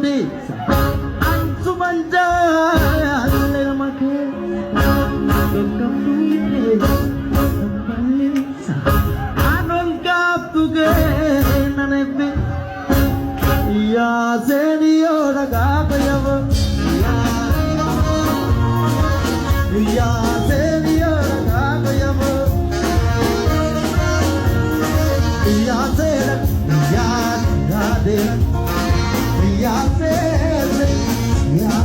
Sudi Ansumanja Lemake Anon kaptuge nanepe Ya zeniyo ragagayav Ya zeniyo ragagayav Ya zera Ya Radhe Ya zera Ya